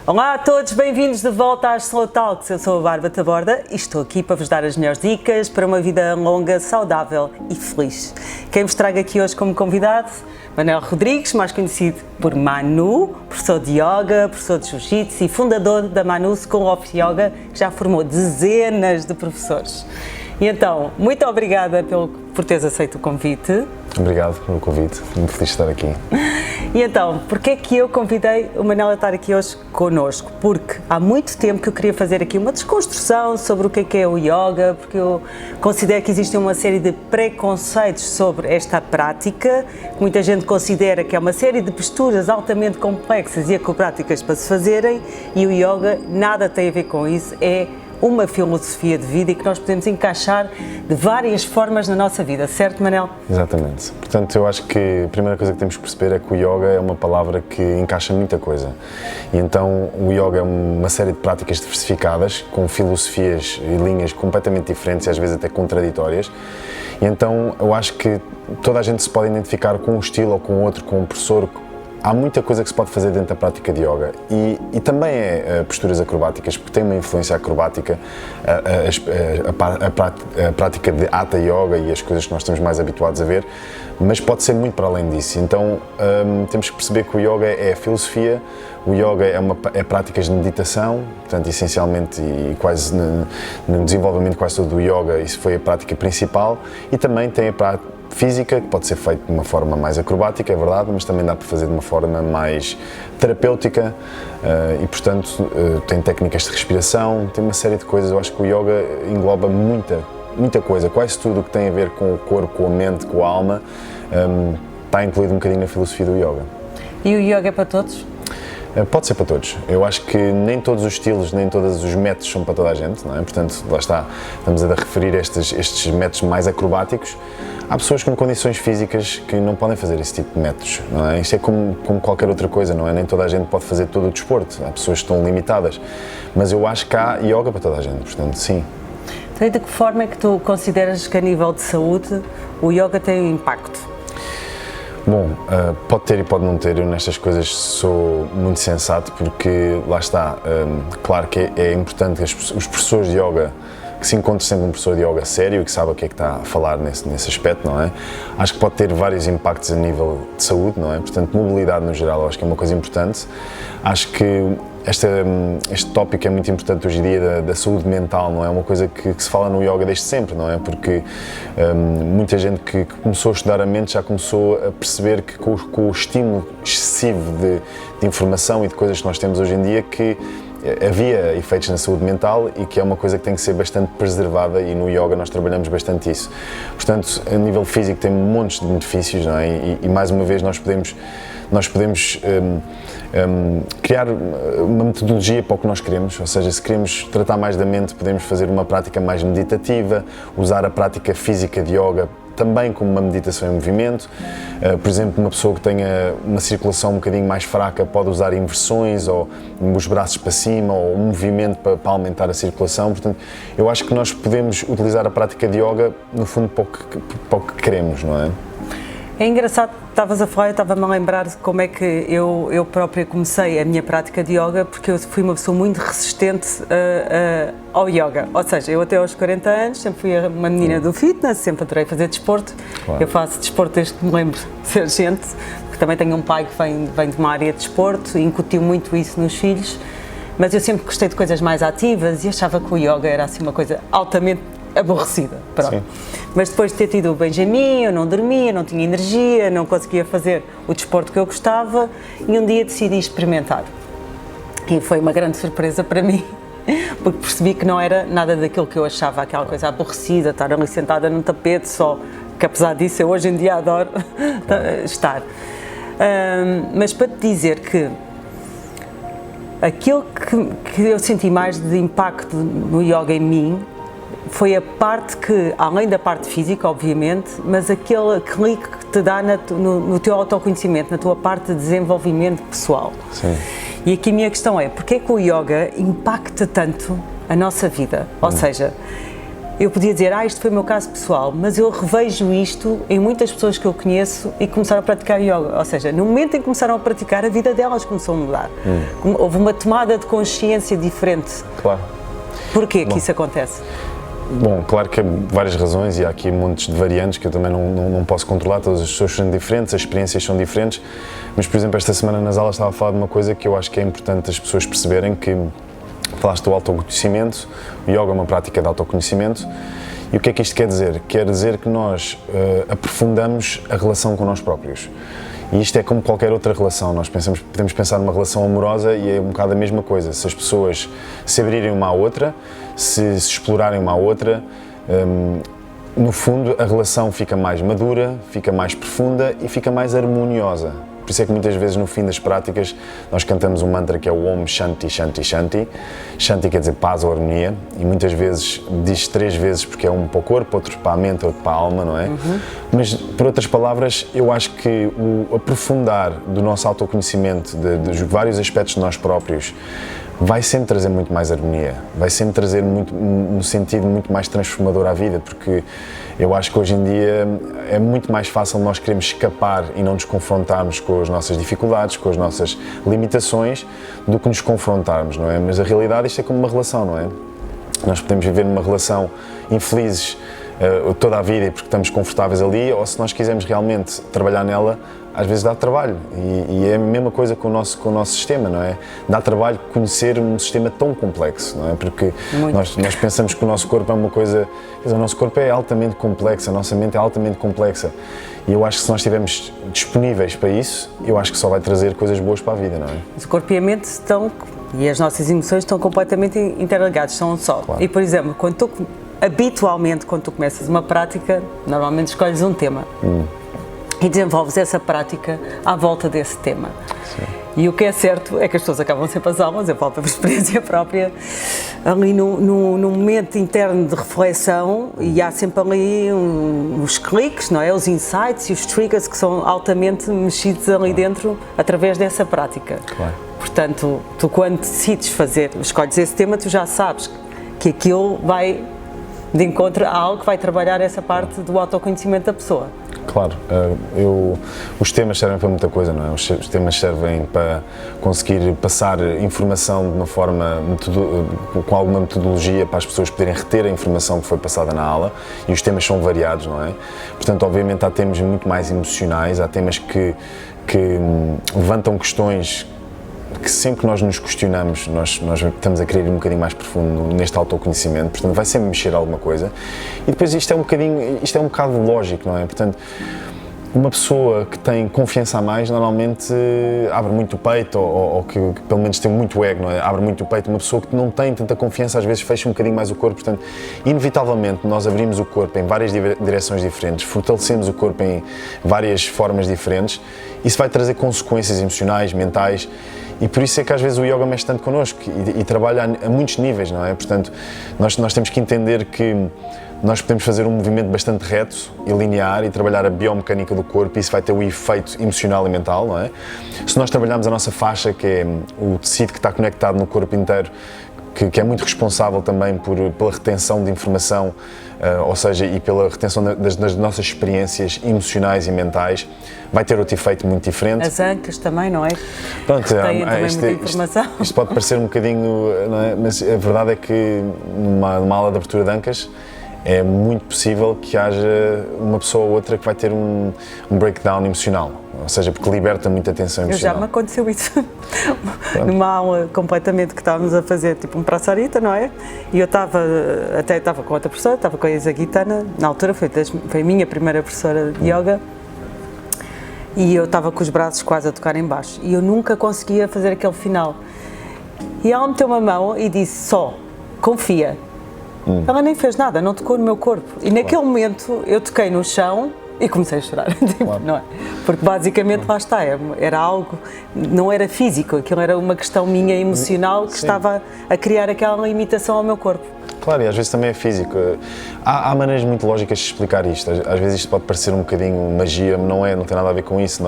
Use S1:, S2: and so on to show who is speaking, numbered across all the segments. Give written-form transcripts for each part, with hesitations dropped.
S1: Olá a todos, bem-vindos de volta às Slow Talks. Eu sou a Bárbara Taborda e estou aqui para vos dar as melhores dicas para uma vida longa, saudável e feliz. Quem vos trago aqui hoje como convidado? Manel Rodrigues, mais conhecido por Manu, professor de Yoga, professor de Jiu-Jitsu e fundador da Manu School of Yoga, que já formou dezenas de professores. E então, muito obrigada por teres aceito o convite.
S2: Obrigado pelo convite, muito feliz de estar aqui.
S1: E então, porquê é que eu convidei o Manel a estar aqui hoje connosco? Porque há muito tempo que eu queria fazer aqui uma desconstrução sobre o que é o yoga, porque eu considero que existe uma série de preconceitos sobre esta prática. Muita gente considera que é uma série de posturas altamente complexas e acrobáticas para se fazerem, e o yoga nada tem a ver com isso, é uma filosofia de vida e que nós podemos encaixar de várias formas na nossa vida, certo, Manel?
S2: Exatamente. Portanto, eu acho que a primeira coisa que temos que perceber é que o yoga é uma palavra que encaixa muita coisa. E então o yoga é uma série de práticas diversificadas, com filosofias e linhas completamente diferentes e às vezes até contraditórias. E então eu acho que toda a gente se pode identificar com um estilo ou com outro, com um professor. Há muita coisa que se pode fazer dentro da prática de yoga e também é posturas acrobáticas, porque tem uma influência acrobática, a prática de Hatha Yoga e as coisas que nós estamos mais habituados a ver, mas pode ser muito para além disso. Então temos que perceber que o yoga é a filosofia, o yoga é práticas de meditação, portanto essencialmente e quase no desenvolvimento quase todo do yoga isso foi a prática principal, e também tem a prática física, que pode ser feito de uma forma mais acrobática, é verdade, mas também dá para fazer de uma forma mais terapêutica e, portanto, tem técnicas de respiração, tem uma série de coisas. Eu acho que o yoga engloba muita coisa, quase tudo o que tem a ver com o corpo, com a mente, com a alma, está incluído um bocadinho na filosofia do yoga.
S1: E o yoga é para todos?
S2: Pode ser para todos. Eu acho que nem todos os estilos, nem todos os métodos são para toda a gente, não é? Portanto, lá está, estamos a referir estes métodos mais acrobáticos. Há pessoas com condições físicas que não podem fazer esse tipo de métodos, não é? Isto é como qualquer outra coisa, não é? Nem toda a gente pode fazer todo o desporto, há pessoas que estão limitadas. Mas eu acho que há yoga para toda a gente, portanto, sim.
S1: Então, de que forma é que tu consideras que a nível de saúde o yoga tem um impacto?
S2: Bom, pode ter e pode não ter. Eu nestas coisas sou muito sensato porque, lá está, claro que é importante que os professores de yoga, que se encontre sempre um professor de yoga sério e que sabe o que é que está a falar nesse aspecto, não é? Acho que pode ter vários impactos a nível de saúde, não é? Portanto, mobilidade no geral, eu acho que é uma coisa importante. Acho que este tópico é muito importante hoje em dia da saúde mental, não é? Uma coisa que se fala no yoga desde sempre, não é? Porque muita gente que começou a estudar a mente já começou a perceber que com o estímulo excessivo de informação e de coisas que nós temos hoje em dia, que havia efeitos na saúde mental e que é uma coisa que tem que ser bastante preservada, e no yoga nós trabalhamos bastante isso. Portanto, a nível físico tem montes de benefícios, não é? E mais uma vez nós podemos criar uma metodologia para o que nós queremos, ou seja, se queremos tratar mais da mente, podemos fazer uma prática mais meditativa, usar a prática física de yoga também como uma meditação em movimento. Por exemplo, uma pessoa que tenha uma circulação um bocadinho mais fraca pode usar inversões ou os braços para cima ou um movimento para aumentar a circulação. Portanto, eu acho que nós podemos utilizar a prática de yoga no fundo para o que queremos, não é?
S1: É engraçado, estavas a falar, eu estava-me a lembrar de como é que eu própria comecei a minha prática de yoga, porque eu fui uma pessoa muito resistente ao yoga. Ou seja, eu até aos 40 anos sempre fui uma menina do fitness, sempre adorei fazer desporto. Claro. Eu faço desporto desde que me lembro de ser gente, porque também tenho um pai que vem de uma área de desporto e incutiu muito isso nos filhos, mas eu sempre gostei de coisas mais ativas e achava que o yoga era assim uma coisa altamente aborrecida, pronto. Sim. Mas depois de ter tido o Benjamin, eu não dormia, não tinha energia, não conseguia fazer o desporto que eu gostava e um dia decidi experimentar. E foi uma grande surpresa para mim, porque percebi que não era nada daquilo que eu achava, aquela coisa aborrecida, estar ali sentada num tapete só, que apesar disso eu hoje em dia adoro estar. Mas para te dizer que aquilo que eu senti mais de impacto no yoga em mim foi a parte que, além da parte física, obviamente, mas aquele clique que te dá no teu autoconhecimento, na tua parte de desenvolvimento pessoal. Sim. E aqui a minha questão é, porque é que o yoga impacta tanto a nossa vida? Ou seja, eu podia dizer, isto foi o meu caso pessoal, mas eu revejo isto em muitas pessoas que eu conheço e começaram a praticar yoga. Ou seja, no momento em que começaram a praticar, a vida delas começou a mudar. Houve uma tomada de consciência diferente.
S2: Claro.
S1: Porquê que isso acontece?
S2: Bom, claro que há várias razões e há aqui montes de variantes que eu também não posso controlar, todas as pessoas são diferentes, as experiências são diferentes, mas, por exemplo, esta semana nas aulas estava a falar de uma coisa que eu acho que é importante as pessoas perceberem, que falaste do autoconhecimento, o yoga é uma prática de autoconhecimento, e o que é que isto quer dizer? Quer dizer que nós aprofundamos a relação com nós próprios. E isto é como qualquer outra relação, nós podemos pensar numa relação amorosa e é um bocado a mesma coisa. Se as pessoas se abrirem uma à outra, se explorarem uma à outra, no fundo a relação fica mais madura, fica mais profunda e fica mais harmoniosa. Por isso é que muitas vezes no fim das práticas nós cantamos um mantra que é o Om Shanti Shanti Shanti. Shanti quer dizer paz ou harmonia e muitas vezes diz 3 vezes porque é um para o corpo, outro para a mente, outro para a alma, não é? Mas por outras palavras, eu acho que o aprofundar do nosso autoconhecimento, dos vários aspectos de nós próprios, vai sempre trazer muito mais harmonia, vai sempre trazer um sentido muito mais transformador à vida, porque eu acho que hoje em dia é muito mais fácil nós queremos escapar e não nos confrontarmos com as nossas dificuldades, com as nossas limitações, do que nos confrontarmos, não é? Mas a realidade, isto é como uma relação, não é? Nós podemos viver numa relação infelizes toda a vida porque estamos confortáveis ali, ou se nós quisermos realmente trabalhar nela, às vezes dá trabalho e é a mesma coisa com o nosso sistema, não é? Dá trabalho conhecer um sistema tão complexo, não é? Porque nós pensamos que o nosso corpo é uma coisa, quer dizer, o nosso corpo é altamente complexo, a nossa mente é altamente complexa e eu acho que se nós estivermos disponíveis para isso, eu acho que só vai trazer coisas boas para a vida, não é?
S1: O corpo e a mente estão, e as nossas emoções estão completamente interligados, são um só. Claro. E, por exemplo, habitualmente, quando tu começas uma prática, normalmente escolhes um tema e desenvolves essa prática à volta desse tema. Sim. E o que é certo é que as pessoas acabam sempre as aulas, eu falo pela experiência própria, ali num momento interno de reflexão e há sempre ali os cliques, não é? Os insights e os triggers que são altamente mexidos ali dentro através dessa prática. Claro. Portanto, tu quando decides escolhes esse tema, tu já sabes que aquilo vai de encontro a algo que vai trabalhar essa parte do autoconhecimento da pessoa.
S2: Claro, os temas servem para muita coisa, não é? Os temas servem para conseguir passar informação de uma forma, com alguma metodologia para as pessoas poderem reter a informação que foi passada na aula e os temas são variados, não é? Portanto, obviamente há temas muito mais emocionais, há temas que levantam questões que sempre que nós nos questionamos, nós estamos a querer ir um bocadinho mais profundo neste autoconhecimento, portanto vai sempre mexer alguma coisa e depois isto é um bocado lógico, não é? Portanto, uma pessoa que tem confiança a mais normalmente abre muito o peito ou que pelo menos tem muito ego, não é? Abre muito o peito. Uma pessoa que não tem tanta confiança às vezes fecha um bocadinho mais o corpo, portanto inevitavelmente nós abrimos o corpo em várias direções diferentes, fortalecemos o corpo em várias formas diferentes, isso vai trazer consequências emocionais, mentais. E por isso é que às vezes o yoga mexe tanto connosco e trabalha a muitos níveis, não é? Portanto, nós temos que entender que nós podemos fazer um movimento bastante reto e linear e trabalhar a biomecânica do corpo e isso vai ter um efeito emocional e mental, não é? Se nós trabalharmos a nossa faixa, que é o tecido que está conectado no corpo inteiro, que é muito responsável também pela retenção de informação, ou seja, e pela retenção das nossas experiências emocionais e mentais, vai ter outro efeito muito diferente.
S1: As ancas também, não é?
S2: Pronto,
S1: têm também muita informação.
S2: Isto pode parecer um bocadinho, não é? Mas a verdade é que numa aula de abertura de ancas é muito possível que haja uma pessoa ou outra que vai ter um breakdown emocional, ou seja, porque liberta muita tensão emocional.
S1: Já me aconteceu isso, numa aula completamente que estávamos a fazer, tipo um praçarita, não é? E eu estava com outra professora, estava com a Isa Guitana, na altura foi a minha primeira professora de yoga, e eu estava com os braços quase a tocar em baixo, e eu nunca conseguia fazer aquele final. E ela meteu uma mão e disse só, confia. Ela nem fez nada, não tocou no meu corpo. E naquele momento eu toquei no chão e comecei a chorar. Não é? Porque basicamente lá está, era algo, não era físico, aquilo era uma questão minha emocional que estava a criar aquela limitação ao meu corpo.
S2: claro, e às vezes também é físico. Há maneiras muito lógicas de explicar isto. Às vezes isto pode parecer um bocadinho magia, mas não tem nada a ver com isso.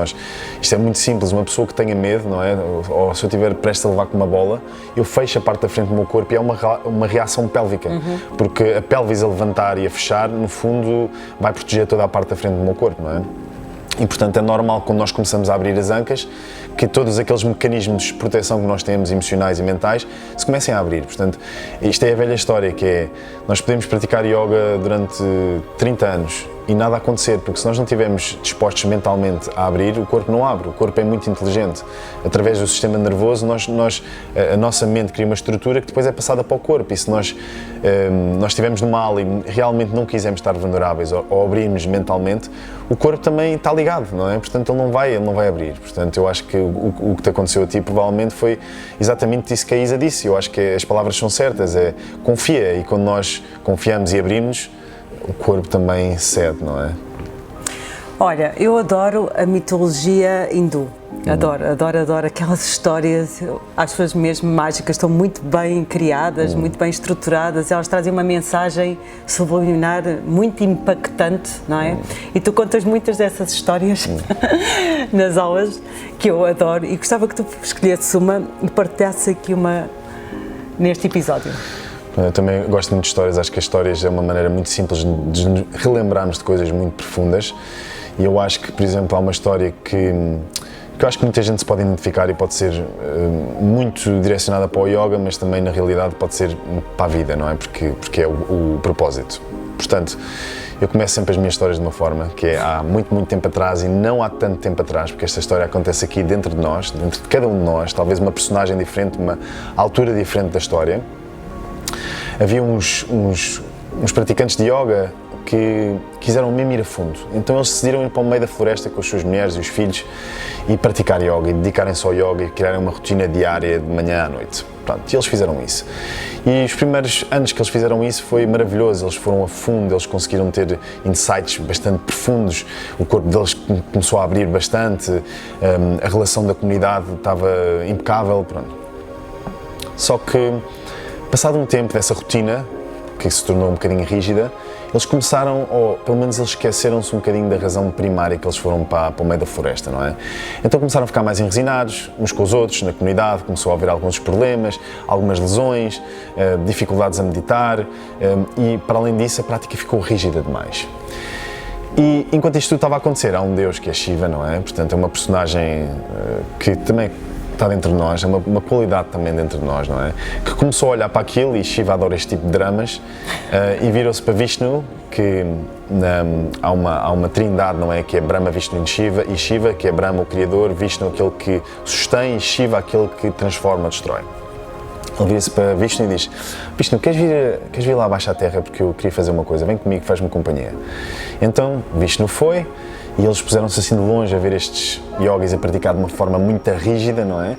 S2: Isto é muito simples. Uma pessoa que tenha medo, não é? Ou se eu estiver prestes a levar com uma bola, eu fecho a parte da frente do meu corpo e é uma reação pélvica. Porque a pelvis a levantar e a fechar, no fundo, vai proteger toda a parte da frente do meu corpo, não é? E, portanto, é normal, quando nós começamos a abrir as ancas, que todos aqueles mecanismos de proteção que nós temos, emocionais e mentais, se comecem a abrir. Portanto, isto é a velha história, que é, nós podemos praticar yoga durante 30 anos e nada acontecer, porque se nós não estivermos dispostos mentalmente a abrir, o corpo não abre. O corpo é muito inteligente. Através do sistema nervoso, a nossa mente cria uma estrutura que depois é passada para o corpo. E se nós estivermos numa aula e realmente não quisermos estar vulneráveis ou abrirmos mentalmente, o corpo também está ligado, não é? Portanto, ele não vai abrir. Portanto, eu acho que o que te aconteceu a ti provavelmente foi exatamente isso que a Isa disse. Eu acho que as palavras são certas, confia, e quando nós confiamos e abrimos, o corpo também cede, não é?
S1: Olha, eu adoro a mitologia hindu. Adoro aquelas histórias, acho-as mesmo mágicas, estão muito bem criadas, muito bem estruturadas, elas trazem uma mensagem subliminar muito impactante, não é? E tu contas muitas dessas histórias nas aulas, que eu adoro, e gostava que tu escolhesses uma e partilhasses aqui uma neste episódio.
S2: Eu também gosto muito de histórias, acho que as histórias é uma maneira muito simples de nos relembrarmos de coisas muito profundas, e eu acho que, por exemplo, há uma história que eu acho que muita gente se pode identificar e pode ser muito direcionada para o yoga, mas também na realidade pode ser para a vida, não é? Porque é o propósito. Portanto, eu começo sempre as minhas histórias de uma forma, que é há muito, muito tempo atrás, e não há tanto tempo atrás, porque esta história acontece aqui dentro de nós, dentro de cada um de nós, talvez uma personagem diferente, uma altura diferente da história. Havia uns praticantes de yoga que quiseram mesmo ir a fundo. Então eles decidiram ir para o meio da floresta com as suas mulheres e os filhos e praticar yoga, e dedicarem-se ao yoga e criarem uma rotina diária de manhã à noite. Pronto, e eles fizeram isso. E os primeiros anos que eles fizeram isso foi maravilhoso, eles foram a fundo, eles conseguiram ter insights bastante profundos, o corpo deles começou a abrir bastante, a relação da comunidade estava impecável, pronto. Só que, passado um tempo dessa rotina, que se tornou um bocadinho rígida, eles começaram, ou pelo menos eles esqueceram-se um bocadinho da razão primária que eles foram para o meio da floresta, não é? Então começaram a ficar mais enresinados uns com os outros, na comunidade, começou a haver alguns problemas, algumas lesões, dificuldades a meditar, e para além disso a prática ficou rígida demais. E enquanto isto tudo estava a acontecer, há um Deus que é Shiva, não é? Portanto é uma personagem que também está dentro de nós, é uma qualidade também dentro de nós, não é? Que começou a olhar para aquilo, e Shiva adora este tipo de dramas, e virou-se para Vishnu, que há uma trindade, não é? Que é Brahma, Vishnu e Shiva, que é Brahma o criador, Vishnu aquele que sustém e Shiva aquele que transforma, destrói. Ele vira-se para Vishnu e diz: Vishnu, queres vir lá abaixo à terra porque eu queria fazer uma coisa, vem comigo, faz-me companhia. Então Vishnu foi, e eles puseram-se assim de longe a ver estes yogis a praticar de uma forma muito rígida, não é?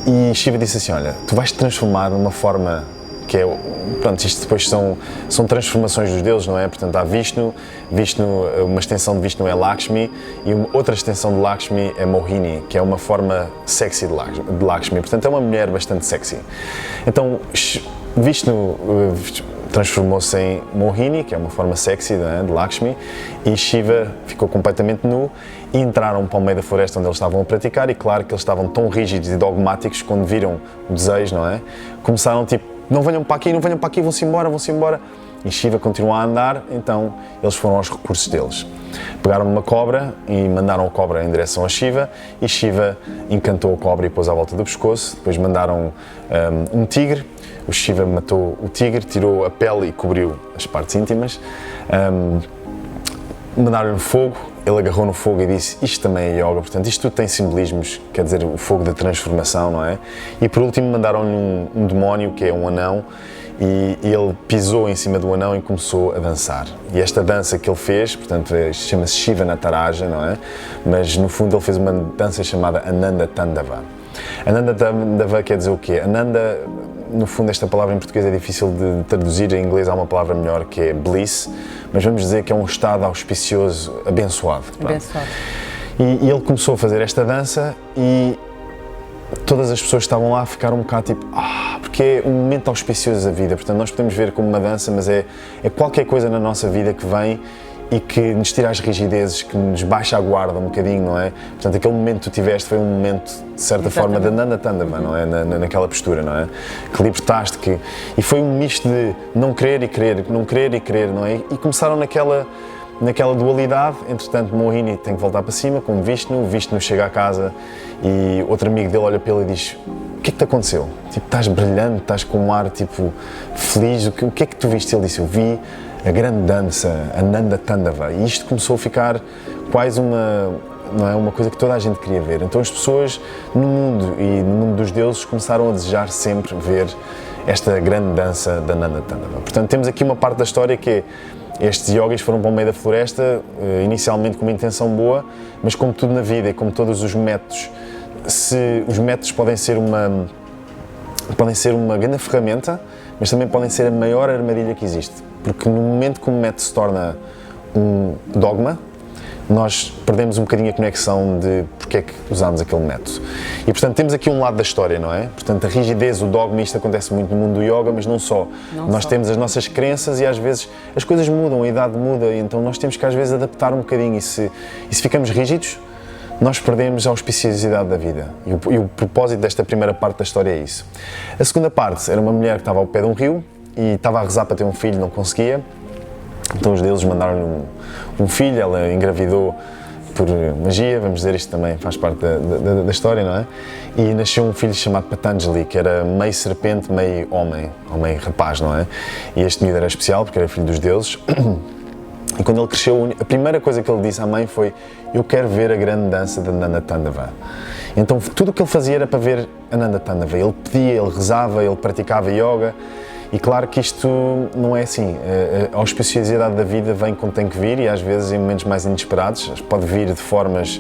S2: E Shiva disse assim: olha, tu vais te transformar numa forma que é, pronto, isto depois são transformações dos deuses, não é? Portanto, há Vishnu, uma extensão de Vishnu é Lakshmi, e outra extensão de Lakshmi é Mohini, que é uma forma sexy de Lakshmi, portanto é uma mulher bastante sexy. Então Vishnu transformou-se em Mohini, que é uma forma sexy, né, de Lakshmi, e Shiva ficou completamente nu, e entraram para o meio da floresta onde eles estavam a praticar, e claro que eles estavam tão rígidos e dogmáticos, quando viram o desejo, não é? Começaram tipo: não venham para aqui, vão-se embora. E Shiva continua a andar, então eles foram aos recursos deles. Pegaram uma cobra e mandaram a cobra em direção a Shiva, e Shiva encantou a cobra e pôs à volta do pescoço. Depois mandaram um tigre, o Shiva matou o tigre, tirou a pele e cobriu as partes íntimas. Mandaram-lhe fogo, ele agarrou no fogo e disse: isto também é yoga, portanto isto tudo tem simbolismos, quer dizer, o fogo da transformação, não é? E por último mandaram-lhe um demónio, que é um anão, e ele pisou em cima do anão e começou a dançar. E esta dança que ele fez, portanto, chama-se Shiva Nataraja, não é? Mas no fundo ele fez uma dança chamada Ananda Tandava. Ananda Tandava quer dizer o quê? Ananda, no fundo, esta palavra em português é difícil de traduzir, em inglês há uma palavra melhor que é bliss, mas vamos dizer que é um estado auspicioso, abençoado.
S1: Abençoado.
S2: E ele começou a fazer esta dança, e todas as pessoas que estavam lá ficaram um bocado tipo, porque é um momento auspicioso da vida, portanto nós podemos ver como uma dança, mas é qualquer coisa na nossa vida que vem e que nos tira as rigidezes, que nos baixa a guarda um bocadinho, não é? Portanto, aquele momento que tu tiveste foi um momento, de certa forma, de Nanda Tandava, não é? Naquela postura, não é? Que libertaste, e foi um misto de não querer e querer, não querer e querer, não é? E começaram naquela dualidade. Entretanto, Mohini tem que voltar para cima, como Vishnu chega à casa e outro amigo dele olha para ele e diz: o que é que te aconteceu? Tipo, estás brilhante, estás com um ar, tipo, feliz, o que é que tu viste? Ele disse: eu vi a grande dança, a Nanda Tandava, e isto começou a ficar quase uma coisa que toda a gente queria ver. Então as pessoas no mundo e no mundo dos deuses começaram a desejar sempre ver esta grande dança da Nanda Tandava. Portanto, temos aqui uma parte da história que é: estes yogis foram para o meio da floresta, inicialmente com uma intenção boa, mas como tudo na vida e como todos os métodos, os métodos podem ser uma grande ferramenta, mas também podem ser a maior armadilha que existe. Porque no momento que um método se torna um dogma, nós perdemos um bocadinho a conexão de porque é que usámos aquele método. E portanto temos aqui um lado da história, não é? Portanto a rigidez, o dogma, isto acontece muito no mundo do yoga, mas não só. Nós temos as nossas crenças e às vezes as coisas mudam, a idade muda, e então nós temos que às vezes adaptar um bocadinho, e se ficamos rígidos, nós perdemos a auspiciosidade da vida. E o propósito desta primeira parte da história é isso. A segunda parte era uma mulher que estava ao pé de um rio e estava a rezar para ter um filho, não conseguia. Então os deuses mandaram-lhe um filho, ela engravidou por magia, vamos dizer, isto também faz parte da história, não é? E nasceu um filho chamado Patanjali, que era meio serpente, meio homem, ou meio rapaz, não é? E este miúdo era especial porque era filho dos deuses. E quando ele cresceu, a primeira coisa que ele disse à mãe foi: eu quero ver a grande dança da Nanda Tandava. Então tudo o que ele fazia era para ver a Nanda Tandava. Ele pedia, ele rezava, ele praticava yoga. E claro que isto não é assim. A auspiciosidade da vida vem quando tem que vir, e às vezes em momentos mais inesperados. Pode vir de formas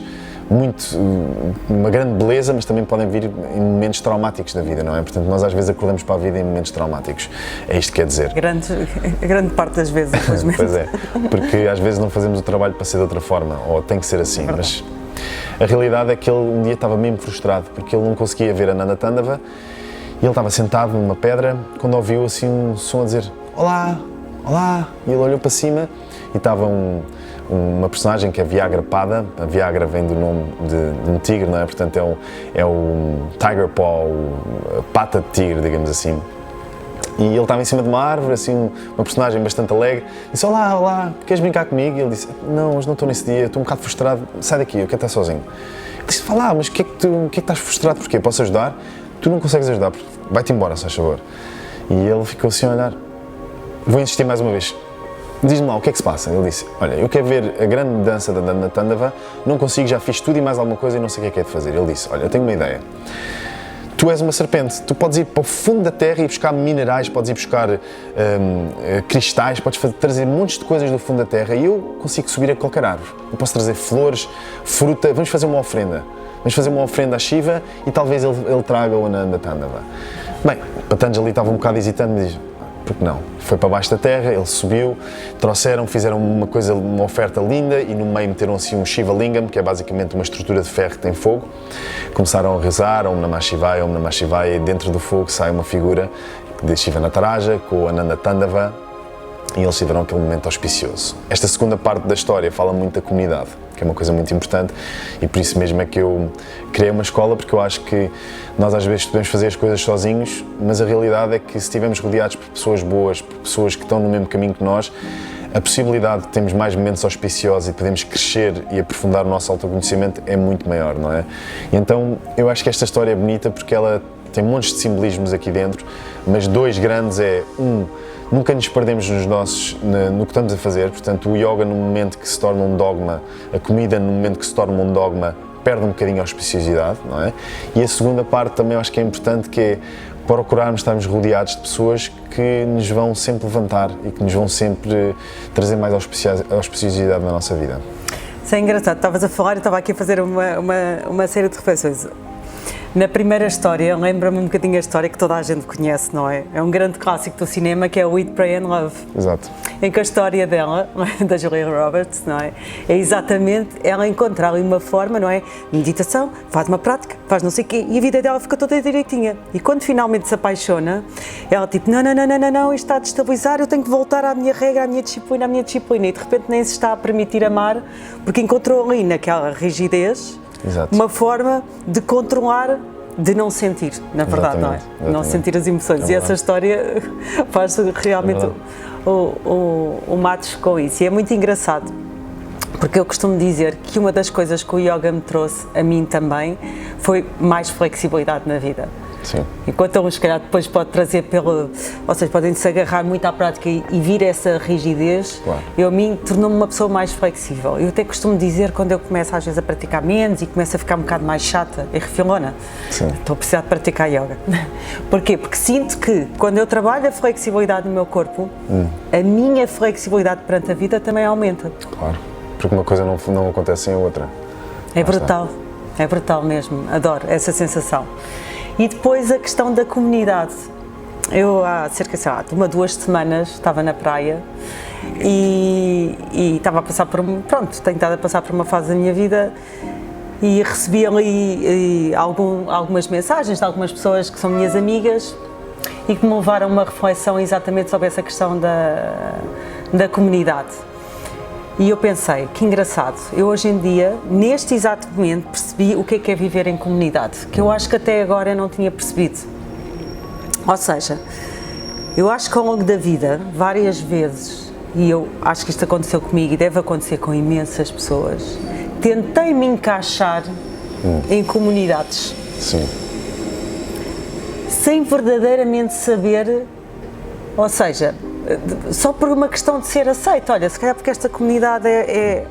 S2: uma grande beleza, mas também podem vir em momentos traumáticos da vida, não é? Portanto, nós às vezes acordamos para a vida em momentos traumáticos. É isto que quer dizer.
S1: Grande parte das vezes, infelizmente.
S2: Pois é, porque às vezes não fazemos o trabalho para ser de outra forma, ou tem que ser assim. Mas a realidade é que ele um dia estava mesmo frustrado, porque ele não conseguia ver a Nanda Tandava. E ele estava sentado numa pedra quando ouviu assim um som a dizer: olá, olá, e ele olhou para cima e estava uma personagem que é Viagra Pada. A Viagra vem do nome de um tigre, não é? Portanto é o Tiger Paw, a pata de tigre, digamos assim. E ele estava em cima de uma árvore, assim, uma personagem bastante alegre, disse: olá, olá, queres brincar comigo? E ele disse: não, hoje não estou nesse dia, estou um bocado frustrado, sai daqui, eu quero estar sozinho. Ele disse: vá lá, mas o que é que estás frustrado? Porquê? Posso ajudar? Tu não consegues ajudar, vai-te embora, se faz favor. E ele ficou assim a olhar. Vou insistir mais uma vez. Diz-me lá, o que é que se passa? Ele disse: olha, eu quero ver a grande dança da Nanda Tandava, não consigo, já fiz tudo e mais alguma coisa e não sei o que é de fazer. Ele disse: olha, eu tenho uma ideia. Tu és uma serpente, tu podes ir para o fundo da terra e buscar minerais, podes ir buscar cristais, podes trazer montes de coisas do fundo da terra, e eu consigo subir a qualquer árvore. Eu posso trazer flores, fruta, vamos fazer uma ofrenda. Vamos fazer uma ofrenda a Shiva e talvez ele traga o Nanda Tandava. Bem, Patanjali estava um bocado hesitante, mas diz: por que não? Foi para baixo da terra, ele subiu, fizeram uma oferta linda, e no meio meteram assim um Shiva Lingam, que é basicamente uma estrutura de ferro que tem fogo. Começaram a rezar, Om Namah Shivaya, e dentro do fogo sai uma figura de Shiva Nataraja com a Nanda Tandava, e eles tiveram aquele momento auspicioso. Esta segunda parte da história fala muito da comunidade, que é uma coisa muito importante, e por isso mesmo é que eu criei uma escola, porque eu acho que nós às vezes podemos fazer as coisas sozinhos, mas a realidade é que se estivermos rodeados por pessoas boas, por pessoas que estão no mesmo caminho que nós, a possibilidade de termos mais momentos auspiciosos e podemos crescer e aprofundar o nosso autoconhecimento é muito maior, não é? E então eu acho que esta história é bonita porque ela tem montes de simbolismos aqui dentro, mas dois grandes é: nunca nos perdemos no que estamos a fazer. Portanto, o yoga, no momento que se torna um dogma, a comida, no momento que se torna um dogma, perde um bocadinho a auspiciosidade, não é? E a segunda parte também eu acho que é importante, que é procurarmos estarmos rodeados de pessoas que nos vão sempre levantar e que nos vão sempre trazer mais auspiciosidade na nossa vida.
S1: Isso é engraçado, estavas a falar e estava aqui a fazer uma série de reflexões. Na primeira história, lembra-me um bocadinho a história que toda a gente conhece, não é? É um grande clássico do cinema que é o Eat, Pray and Love.
S2: Exato.
S1: Em que a história dela, da Julia Roberts, não é? É exatamente ela encontrar ali uma forma, não é? Meditação, faz uma prática, faz não sei o quê, e a vida dela fica toda direitinha. E quando finalmente se apaixona, ela tipo, não, isto está a destabilizar, eu tenho que voltar à minha regra, à minha disciplina. E de repente nem se está a permitir amar, porque encontrou ali naquela rigidez,
S2: Exato.
S1: uma forma de controlar, de não sentir, na verdade, não é?
S2: Exatamente.
S1: Não sentir as emoções. E essa história faz realmente o Matos com isso. E é muito engraçado, porque eu costumo dizer que uma das coisas que o yoga me trouxe a mim também foi mais flexibilidade na vida.
S2: Sim.
S1: Enquanto ele, se calhar, depois pode trazer ou seja, podem-se agarrar muito à prática e vir essa rigidez,
S2: Claro.
S1: eu, a mim, tornou-me uma pessoa mais flexível. Eu até costumo dizer, quando eu começo às vezes a praticar menos e começo a ficar um bocado mais chata e refilona, estou a precisar de praticar yoga. Porquê? Porque sinto que, quando eu trabalho a flexibilidade no meu corpo, a minha flexibilidade perante a vida também aumenta.
S2: Claro. Porque uma coisa não acontece sem a outra.
S1: É brutal mesmo, adoro essa sensação. E depois a questão da comunidade. Eu há cerca de 2 semanas estava na praia e estava a passar tenho estado a passar por uma fase da minha vida e recebi ali algumas mensagens de algumas pessoas que são minhas amigas e que me levaram a uma reflexão exatamente sobre essa questão da comunidade. E eu pensei, que engraçado, eu hoje em dia, neste exato momento, percebi o que é viver em comunidade, que eu acho que até agora eu não tinha percebido. Ou seja, eu acho que ao longo da vida, várias vezes, e eu acho que isto aconteceu comigo e deve acontecer com imensas pessoas, tentei me encaixar em comunidades.
S2: Sim.
S1: Sem verdadeiramente saber, ou seja, só por uma questão de ser aceito. Olha, se calhar porque esta comunidade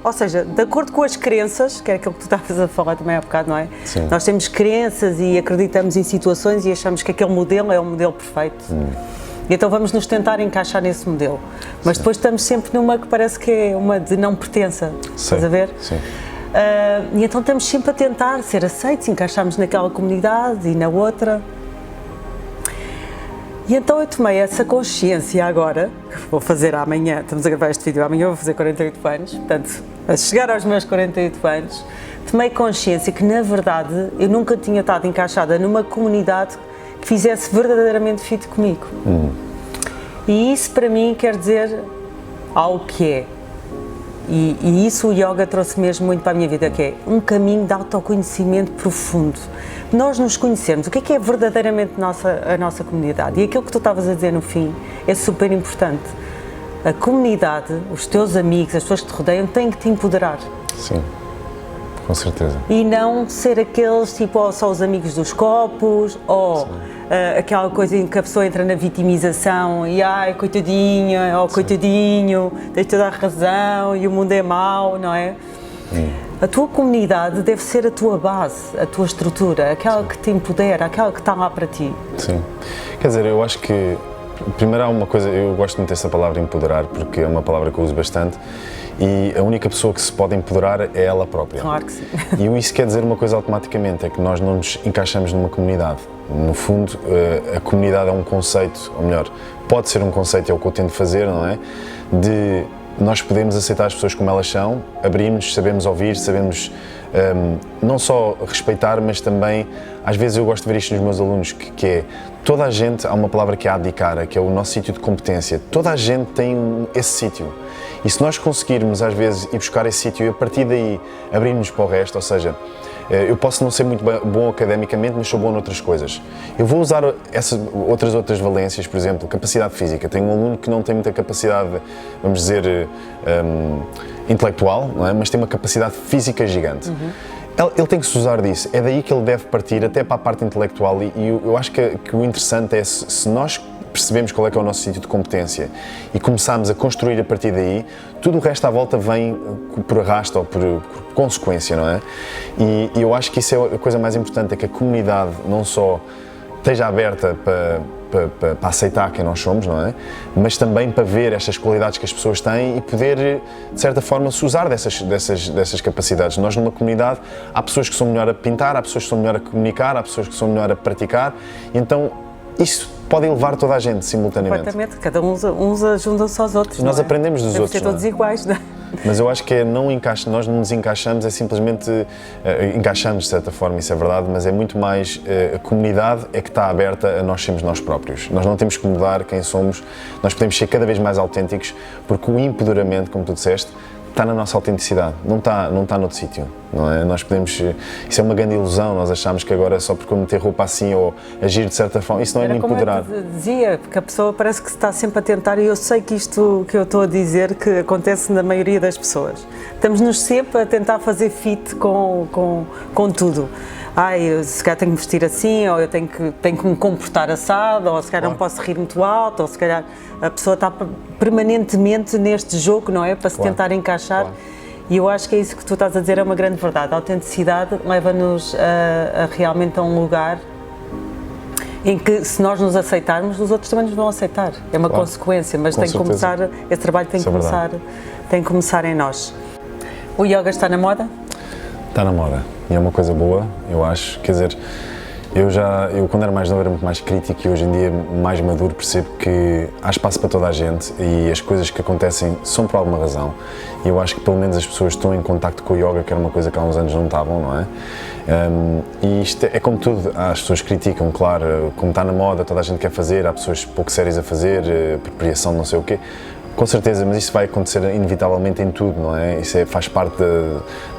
S1: ou seja, de acordo com as crenças, que é aquilo que tu estavas a falar também há bocado, não é?
S2: Sim.
S1: Nós temos crenças e acreditamos em situações e achamos que aquele modelo é o modelo perfeito. E então vamos nos tentar encaixar nesse modelo. Mas depois estamos sempre numa que parece que é uma de não pertença. Estás a ver?
S2: Sim.
S1: E então estamos sempre a tentar ser aceitos, encaixarmos naquela comunidade e na outra. E então eu tomei essa consciência agora, que vou fazer amanhã, estamos a gravar este vídeo, amanhã vou fazer 48 anos, portanto, a chegar aos meus 48 anos, tomei consciência que, na verdade, eu nunca tinha estado encaixada numa comunidade que fizesse verdadeiramente fit comigo. E isso, para mim, quer dizer algo que é. E isso o yoga trouxe mesmo muito para a minha vida, que é um caminho de autoconhecimento profundo. Nós nos conhecermos, o que é verdadeiramente a nossa comunidade? E aquilo que tu estavas a dizer no fim é super importante. A comunidade, os teus amigos, as pessoas que te rodeiam, têm que te empoderar.
S2: Sim, com certeza.
S1: E não ser aqueles, tipo, só os amigos dos copos, ou aquela coisa em que a pessoa entra na vitimização e ai, coitadinha, ou coitadinho, tens toda a razão e o mundo é mau, não é? A tua comunidade deve ser a tua base, a tua estrutura, aquela que te empodera, aquela que está lá para ti.
S2: Sim. Quer dizer, eu acho que, primeiro há uma coisa, eu gosto muito dessa palavra empoderar, porque é uma palavra que eu uso bastante, e a única pessoa que se pode empoderar é ela própria.
S1: Claro que sim.
S2: E isso quer dizer uma coisa automaticamente, é que nós não nos encaixamos numa comunidade. No fundo, a comunidade é um conceito, ou melhor, pode ser um conceito, é o que eu tento fazer, não é? De nós podemos aceitar as pessoas como elas são, abrirmos, sabemos ouvir, sabemos não só respeitar, mas também, às vezes eu gosto de ver isto nos meus alunos, que é, toda a gente, há uma palavra que é a abdicar, que é o nosso sítio de competência, toda a gente tem esse sítio. E se nós conseguirmos, às vezes, ir buscar esse sítio e a partir daí abrirmos para o resto, ou seja, eu posso não ser muito bom academicamente, mas sou bom noutras coisas. Eu vou usar essas outras valências, por exemplo, capacidade física. Tenho um aluno que não tem muita capacidade, vamos dizer, intelectual, não é? Mas tem uma capacidade física gigante. Ele tem que se usar disso, é daí que ele deve partir até para a parte intelectual e eu acho que o interessante é se nós percebemos qual é que é o nosso sítio de competência e começamos a construir a partir daí, tudo o resto à volta vem por arrasto ou por consequência, não é? E eu acho que isso é a coisa mais importante, é que a comunidade não só esteja aberta para aceitar quem nós somos, não é? Mas também para ver estas qualidades que as pessoas têm e poder, de certa forma, se usar dessas capacidades. Nós, numa comunidade, há pessoas que são melhor a pintar, há pessoas que são melhor a comunicar, há pessoas que são melhor a praticar, e então isso pode elevar toda a gente simultaneamente.
S1: Completamente, cada uns ajudam-se aos outros.
S2: Nós aprendemos dos outros.
S1: Ser todos iguais, não é?
S2: Mas eu acho que nós não nos encaixamos, é simplesmente, encaixamos de certa forma, isso é verdade, mas é muito mais, a comunidade é que está aberta a nós sermos nós próprios. Nós não temos que mudar quem somos, nós podemos ser cada vez mais autênticos, porque o empoderamento, como tu disseste, está na nossa autenticidade, não está noutro sítio, não é? Nós podemos, isso é uma grande ilusão, nós achamos que agora só porque eu meter roupa assim ou agir de certa forma, isso não é me empoderar.
S1: Como eu dizia, porque a pessoa parece que está sempre a tentar, e eu sei que isto que eu estou a dizer que acontece na maioria das pessoas. Estamos-nos sempre a tentar fazer fit com tudo. Eu se calhar tenho que vestir assim, ou eu tenho que me comportar assado, ou se calhar não posso rir muito alto, ou se calhar a pessoa está permanentemente neste jogo, não é? Para se tentar encaixar. E eu acho que é isso que tu estás a dizer, é uma grande verdade. A autenticidade leva-nos a realmente a um lugar em que, se nós nos aceitarmos, os outros também nos vão aceitar. É uma consequência, mas tem que começar, esse trabalho tem que começar em nós. O yoga está na moda?
S2: Está na moda e é uma coisa boa, eu acho, quer dizer, eu quando era mais novo era muito mais crítico e hoje em dia mais maduro percebo que há espaço para toda a gente e as coisas que acontecem são por alguma razão e eu acho que pelo menos as pessoas estão em contacto com o yoga, que era uma coisa que há uns anos não estavam, não é? E isto é como tudo, as pessoas criticam, claro, como está na moda, toda a gente quer fazer, há pessoas pouco sérias a fazer, apropriação não sei o quê. Com certeza, mas isso vai acontecer inevitavelmente em tudo, não é? Isso faz parte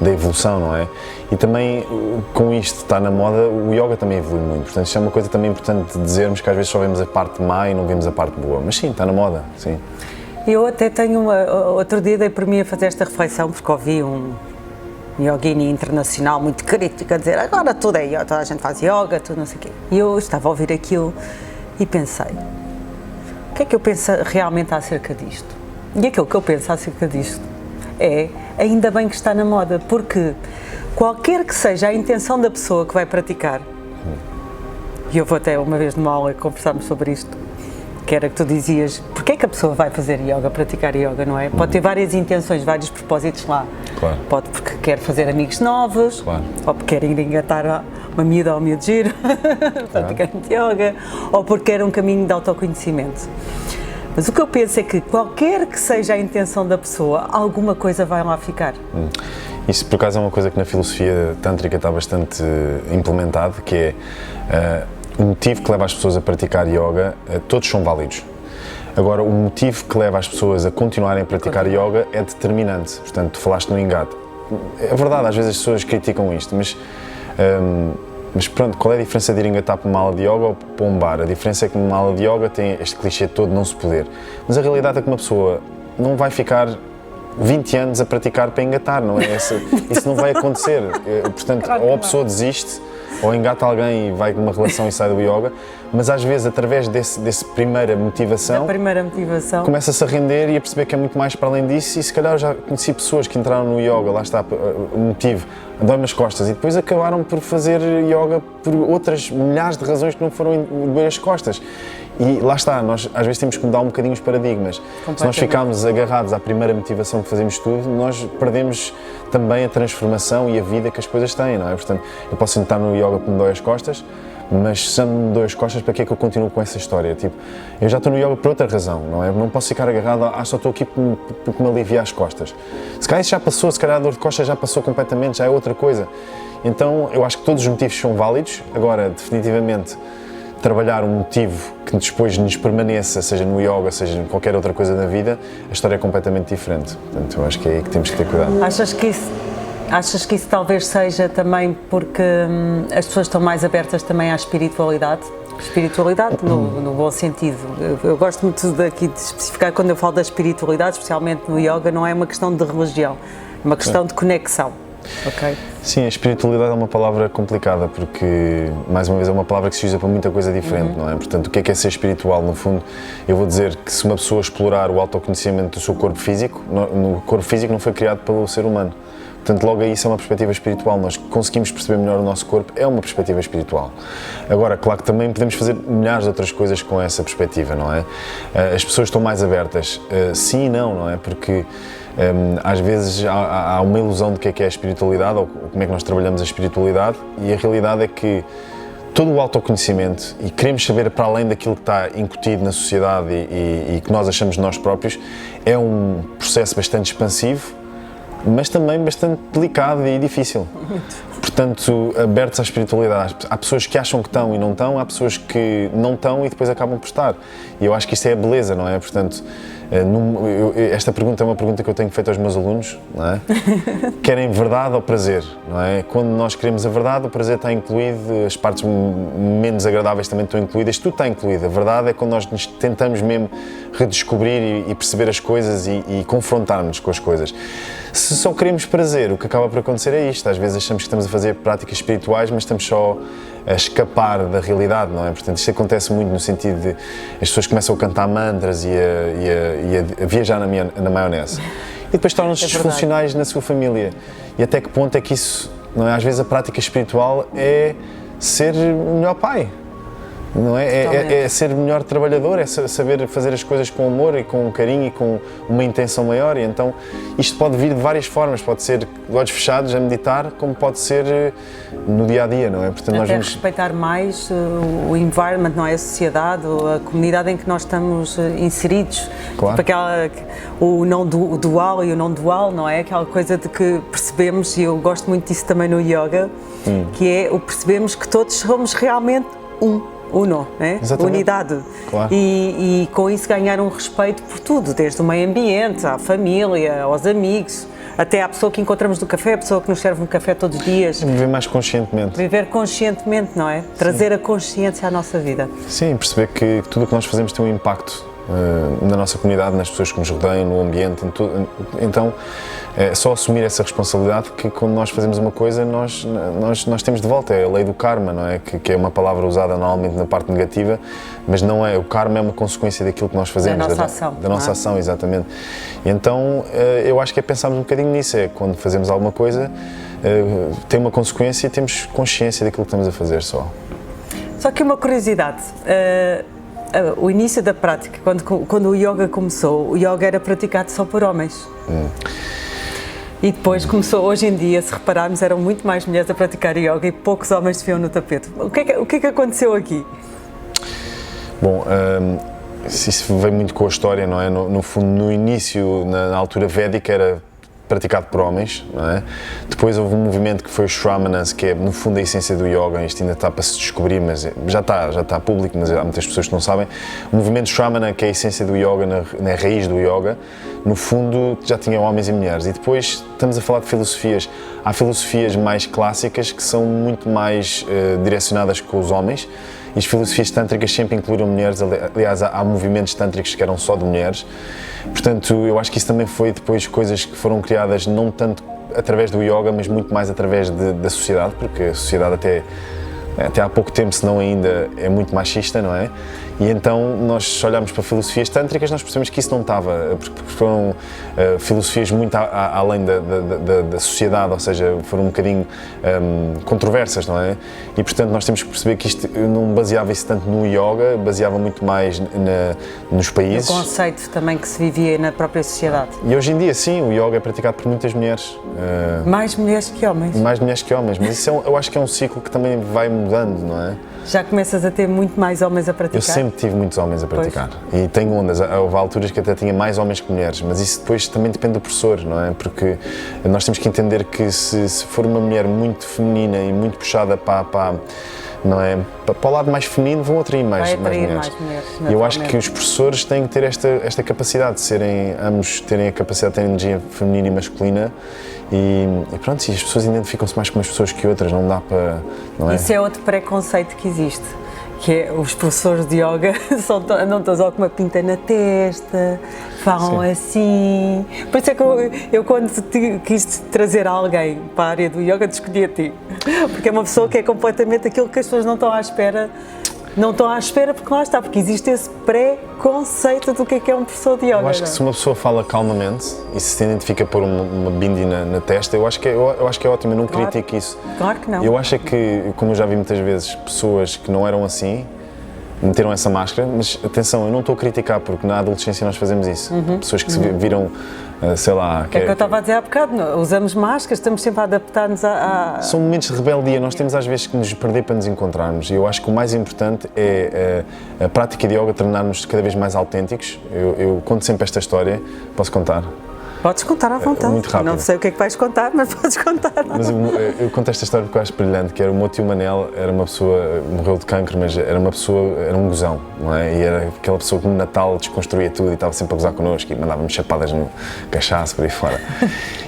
S2: da evolução, não é? E também, com isto está na moda, o yoga também evolui muito, portanto isto é uma coisa também importante de dizermos, que às vezes só vemos a parte má e não vemos a parte boa, mas sim, está na moda, sim.
S1: Eu até tenho, outro dia dei por mim a fazer esta reflexão, porque ouvi um yogini internacional muito crítico a dizer agora tudo é yoga, toda a gente faz yoga, tudo não sei o quê. E eu estava a ouvir aquilo e pensei, o que é que eu penso realmente acerca disto? E aquilo que eu penso acerca disto é, ainda bem que está na moda, porque qualquer que seja a intenção da pessoa que vai praticar, e eu vou até uma vez numa aula conversarmos sobre isto, que era que tu dizias, porque é que a pessoa vai fazer yoga, praticar yoga, não é? Pode ter várias intenções, vários propósitos lá.
S2: Claro.
S1: Pode porque quer fazer amigos novos,
S2: claro,
S1: ou porque quer ir engatar uma miúda ou um miúdo giro, praticando yoga, ou porque quer um caminho de autoconhecimento. Mas o que eu penso é que qualquer que seja a intenção da pessoa, alguma coisa vai lá ficar.
S2: Isso, por acaso, é uma coisa que na filosofia tântrica está bastante implementado, que é o motivo que leva as pessoas a praticar yoga, todos são válidos. Agora, o motivo que leva as pessoas a continuarem a praticar yoga é determinante. Portanto, tu falaste no engate. É verdade, às vezes as pessoas criticam isto, mas pronto, qual é a diferença de ir engatar para uma aula de yoga ou para um bar? A diferença é que numa aula de yoga tem este clichê todo de não se poder. Mas a realidade é que uma pessoa não vai ficar 20 anos a praticar para engatar, não é? Isso não vai acontecer. Portanto, ou a pessoa desiste, ou engata alguém e vai com uma relação e sai do yoga, mas às vezes através desse primeira motivação, começa-se a render e a perceber que é muito mais para além disso, e se calhar já conheci pessoas que entraram no yoga, lá está o motivo, dói-me as costas, e depois acabaram por fazer yoga por outras milhares de razões que não foram doer as costas. E lá está, nós às vezes temos que mudar um bocadinho os paradigmas. Se nós ficarmos agarrados à primeira motivação que fazemos tudo, nós perdemos também a transformação e a vida que as coisas têm, não é? Portanto, eu posso sentar no yoga porque me dói as costas, mas se me dói as costas, para que é que eu continuo com essa história? Tipo, eu já estou no yoga por outra razão, não é? Não posso ficar agarrado só estou aqui porque me alivia as costas. Se calhar isso já passou, se calhar a dor de costas já passou completamente, já é outra coisa. Então, eu acho que todos os motivos são válidos. Agora, definitivamente, trabalhar um motivo que depois nos permaneça, seja no yoga, seja em qualquer outra coisa na vida, a história é completamente diferente. Portanto, eu acho que é aí que temos que ter cuidado.
S1: Achas que isso talvez seja também porque as pessoas estão mais abertas também à espiritualidade? Espiritualidade no bom sentido. Eu gosto muito daqui de especificar, quando eu falo da espiritualidade, especialmente no yoga, não é uma questão de religião, é uma questão de conexão. Okay.
S2: Sim, a espiritualidade é uma palavra complicada porque, mais uma vez, é uma palavra que se usa para muita coisa diferente, não é? Portanto, o que é ser espiritual? No fundo, eu vou dizer que se uma pessoa explorar o autoconhecimento do seu corpo físico, o corpo físico não foi criado pelo ser humano. Portanto, logo aí isso é uma perspectiva espiritual. Nós conseguimos perceber melhor o nosso corpo, é uma perspectiva espiritual. Agora, claro que também podemos fazer milhares de outras coisas com essa perspectiva, não é? As pessoas estão mais abertas. Sim e não, não é? Porque às vezes há uma ilusão de que é a espiritualidade ou como é que nós trabalhamos a espiritualidade, e a realidade é que todo o autoconhecimento e queremos saber para além daquilo que está incutido na sociedade e que nós achamos de nós próprios é um processo bastante expansivo, mas também bastante delicado e difícil. Portanto, abertos à espiritualidade. Há pessoas que acham que estão e não estão, há pessoas que não estão e depois acabam por estar. E eu acho que isto é a beleza, não é? Portanto, esta pergunta é uma pergunta que eu tenho feito aos meus alunos, não é? Querem verdade ou prazer, não é? Quando nós queremos a verdade, o prazer está incluído, as partes menos agradáveis também estão incluídas, tudo está incluído. A verdade é quando nós nos tentamos mesmo redescobrir e perceber as coisas e confrontar-nos com as coisas. Se só queremos prazer, o que acaba por acontecer é isto. Às vezes achamos que estamos a fazer práticas espirituais, mas estamos só a escapar da realidade, não é? Portanto, isto acontece muito no sentido de as pessoas começam a cantar mantras e a viajar na maionese. E depois tornam-se disfuncionais na sua família. E até que ponto é que isso, não é? Às vezes a prática espiritual é ser o melhor pai. Não é? É ser melhor trabalhador, é saber fazer as coisas com amor e com carinho e com uma intenção maior. E então isto pode vir de várias formas, pode ser de olhos fechados a meditar, como pode ser no dia a dia, não é? Portanto,
S1: nós vamos respeitar mais o environment, não é? A sociedade, a comunidade em que nós estamos inseridos.
S2: Claro.
S1: Tipo o não dual e o não dual, não é? Aquela coisa de que percebemos, e eu gosto muito disso também no yoga, que é o percebemos que todos somos realmente uno, né? Unidade.
S2: Claro.
S1: E com isso ganhar um respeito por tudo, desde o meio ambiente, à família, aos amigos, até à pessoa que encontramos no café, a pessoa que nos serve um café todos os dias.
S2: Viver mais conscientemente.
S1: Viver conscientemente, não é? Trazer a consciência à nossa vida.
S2: Sim, perceber que tudo o que nós fazemos tem um impacto na nossa comunidade, nas pessoas que nos rodeiam, no ambiente, em tudo. Então, é só assumir essa responsabilidade que quando nós fazemos uma coisa, nós temos de volta. É a lei do karma, não é? Que é uma palavra usada normalmente na parte negativa, mas não é. O karma é uma consequência daquilo que nós fazemos.
S1: Da nossa ação.
S2: Da nossa ação, exatamente. E então, eu acho que é pensarmos um bocadinho nisso. É quando fazemos alguma coisa, tem uma consequência e temos consciência daquilo que estamos a fazer só.
S1: Só que uma curiosidade. O início da prática, quando o yoga começou, o yoga era praticado só por homens. E depois começou, hoje em dia, se repararmos, eram muito mais mulheres a praticar yoga e poucos homens se viam no tapete. O que é que aconteceu aqui?
S2: Bom, isso vem muito com a história, não é? No fundo, no início, na altura védica, era praticado por homens, não é? Depois houve um movimento que foi o Shramanas, que é no fundo a essência do yoga. Isto ainda está para se descobrir, mas já está público, mas há muitas pessoas que não sabem. O movimento Shramana, que é a essência do yoga, na raiz do yoga, no fundo já tinha homens e mulheres. E depois estamos a falar de filosofias. Há filosofias mais clássicas que são muito mais direcionadas com os homens, e as filosofias tântricas sempre incluíram mulheres. Aliás, há movimentos tântricos que eram só de mulheres. Portanto, eu acho que isso também foi depois coisas que foram criadas não tanto através do yoga, mas muito mais através da sociedade, porque a sociedade até há pouco tempo, se não ainda, é muito machista, não é? E então nós olhamos para filosofias tântricas, nós percebemos que isso não estava, porque foram filosofias muito além da sociedade, ou seja, foram um bocadinho controversas, não é? E portanto nós temos que perceber que isto não baseava isso tanto no yoga, baseava muito mais nos países.
S1: O conceito também que se vivia na própria sociedade.
S2: E hoje em dia sim, o yoga é praticado por muitas mulheres.
S1: Mais mulheres que homens.
S2: Mais mulheres que homens, mas isso eu acho que é um ciclo que também vai mudando, não é?
S1: Já começas a ter muito mais homens a praticar?
S2: Eu sempre tive muitos homens a praticar. Pois. E tenho ondas. Houve alturas que até tinha mais homens que mulheres, mas isso depois também depende do professor, não é? Porque nós temos que entender que se for uma mulher muito feminina e muito puxada para não é? Para o lado mais feminino vão atrair mais mulheres. E eu acho que os professores têm que ter esta capacidade de ambos terem a capacidade de ter energia feminina e masculina. E pronto, e as pessoas identificam-se mais com umas pessoas que outras, não dá para... Não é?
S1: Isso é outro preconceito que existe, que é os professores de yoga andam todos com uma pinta na testa, falam assim. Por isso é que eu quando quis trazer alguém para a área do yoga, te escolhi a ti, porque é uma pessoa que é completamente aquilo que as pessoas não estão à espera Não estão à espera porque lá está, porque existe esse pré-conceito do que é um professor de yoga.
S2: Eu acho que se uma pessoa fala calmamente e se identifica por uma bindi na testa, eu acho que é ótimo, eu não critico isso.
S1: Claro que não.
S2: Eu acho que, como eu já vi muitas vezes, pessoas que não eram assim, meteram essa máscara, mas atenção, eu não estou a criticar, porque na adolescência nós fazemos isso. Pessoas que se viram, sei lá...
S1: É que eu estava a dizer há bocado, usamos máscaras, estamos sempre a adaptar-nos a...
S2: São momentos de rebeldia, nós temos às vezes que nos perder para nos encontrarmos, e eu acho que o mais importante é a prática de yoga tornar-nos cada vez mais autênticos. Eu conto sempre esta história, posso contar?
S1: Podes contar à vontade.
S2: Muito rápido.
S1: Não sei o que é que vais contar, mas podes contar.
S2: Mas eu conto esta história porque eu acho brilhante, que era o meu tio Manel, era uma pessoa, morreu de cancro, mas era um gozão, não é? E era aquela pessoa que no Natal desconstruía tudo e estava sempre a gozar connosco e mandava-me chapadas no cachaço, por aí fora.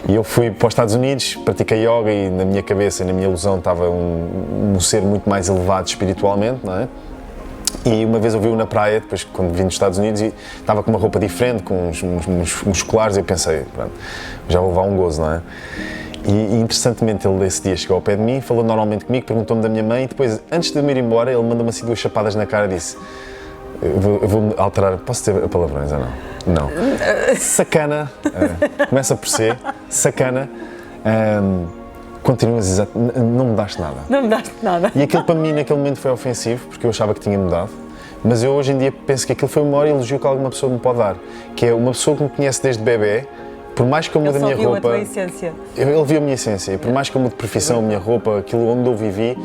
S2: E eu fui para os Estados Unidos, pratiquei yoga e na minha cabeça, na minha ilusão, estava um ser muito mais elevado espiritualmente, não é? E uma vez eu vi-o na praia, depois quando vim dos Estados Unidos, e estava com uma roupa diferente, com uns colares, e eu pensei, pronto, já vou levar um gozo, não é? E interessantemente ele esse dia chegou ao pé de mim, falou normalmente comigo, perguntou-me da minha mãe, e depois, antes de eu ir embora, ele mandou-me assim 2 chapadas na cara e disse, eu vou alterar, posso ter palavrões ou não? Não. Sacana, começa por C, sacana, continuas exato, não mudaste nada.
S1: Não mudaste nada.
S2: E aquilo para mim naquele momento foi ofensivo, porque eu achava que tinha mudado, mas eu hoje em dia penso que aquilo foi o maior elogio que alguma pessoa me pode dar, que é uma pessoa que me conhece desde bebê, por mais que eu mude a minha roupa...
S1: Ele só viu a tua essência.
S2: Ele viu a minha essência, e por mais que eu mude de profissão, a minha roupa, aquilo onde eu vivi,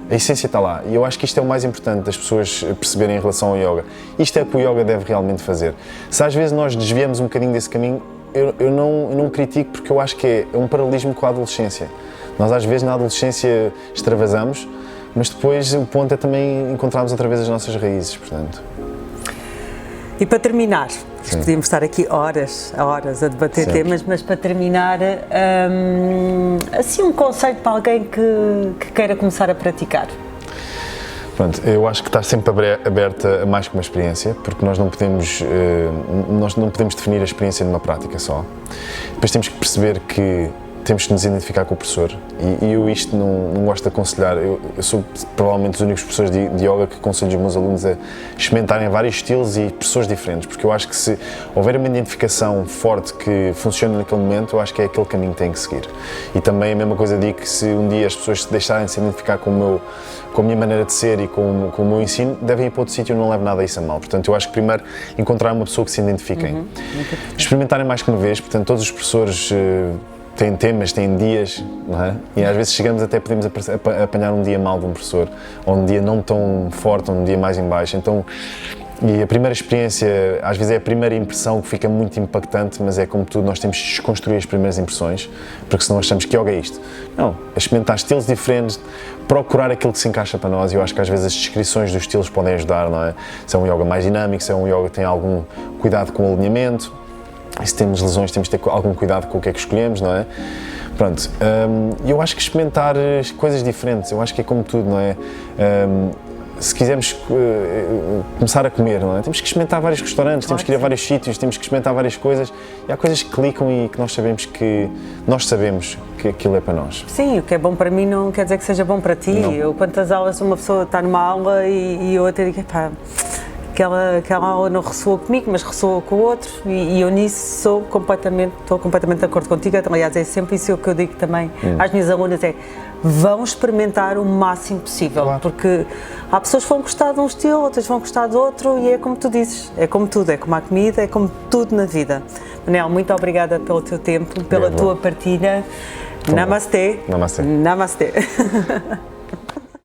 S2: a essência está lá. E eu acho que isto é o mais importante das pessoas perceberem em relação ao yoga. Isto é o que o yoga deve realmente fazer. Se às vezes nós desviamos um bocadinho desse caminho, eu não critico, porque eu acho que é um paralelismo com a adolescência. Nós às vezes na adolescência extravasamos, mas depois o ponto é também encontrarmos outra vez as nossas raízes, portanto.
S1: E para terminar, podíamos estar aqui horas a debater temas, mas para terminar, assim um conselho para alguém que queira começar a praticar.
S2: Pronto, eu acho que está sempre aberta a mais que uma experiência, porque nós não podemos definir a experiência numa prática só. Depois temos que perceber que temos que nos identificar com o professor, e eu isto não gosto de aconselhar. Eu sou provavelmente dos únicos professores de yoga que aconselho os meus alunos a experimentarem vários estilos e professores diferentes, porque eu acho que se houver uma identificação forte que funciona naquele momento, eu acho que é aquele caminho que tem que seguir. E também a mesma coisa digo que se um dia as pessoas se deixarem de se identificar com a minha maneira de ser e com o meu ensino, devem ir para outro sítio, eu não levo nada a isso a mal. Portanto, eu acho que primeiro encontrar uma pessoa que se identifiquem. Experimentarem mais que uma vez, portanto todos os professores têm temas, têm dias, não é? E às vezes chegamos até podemos apanhar um dia mal de um professor, ou um dia não tão forte, ou um dia mais em baixo. Então, e a primeira experiência, às vezes é a primeira impressão que fica muito impactante, mas é como tudo, nós temos de desconstruir as primeiras impressões, porque senão achamos que yoga é isto. Não, é experimentar estilos diferentes, procurar aquilo que se encaixa para nós, e eu acho que às vezes as descrições dos estilos podem ajudar, não é? Se é um yoga mais dinâmico, se é um yoga que tem algum cuidado com o alinhamento, e se temos lesões temos de ter algum cuidado com o que é que escolhemos, não é? Pronto, eu acho que experimentar coisas diferentes, eu acho que é como tudo, não é? Se quisermos começar a comer, não é? Temos que experimentar vários restaurantes, temos que ir a vários sítios, temos que experimentar várias coisas, e há coisas que clicam e que nós sabemos que aquilo é para nós.
S1: Sim, o que é bom para mim não quer dizer que seja bom para ti. Eu, quantas aulas uma pessoa está numa aula e eu até digo, pá, aquela aula não ressoa comigo, mas ressoa com o outro, e eu nisso estou completamente de acordo contigo. Aliás, é sempre isso que eu digo também às minhas alunas, vão experimentar o máximo possível, porque há pessoas que vão gostar de um estilo, outras vão gostar de outro, e é como tu dizes, é como tudo, é como a comida, é como tudo na vida. Manel, muito obrigada pelo teu tempo, pela tua partilha. Namastê.
S2: Namastê.
S1: Namastê.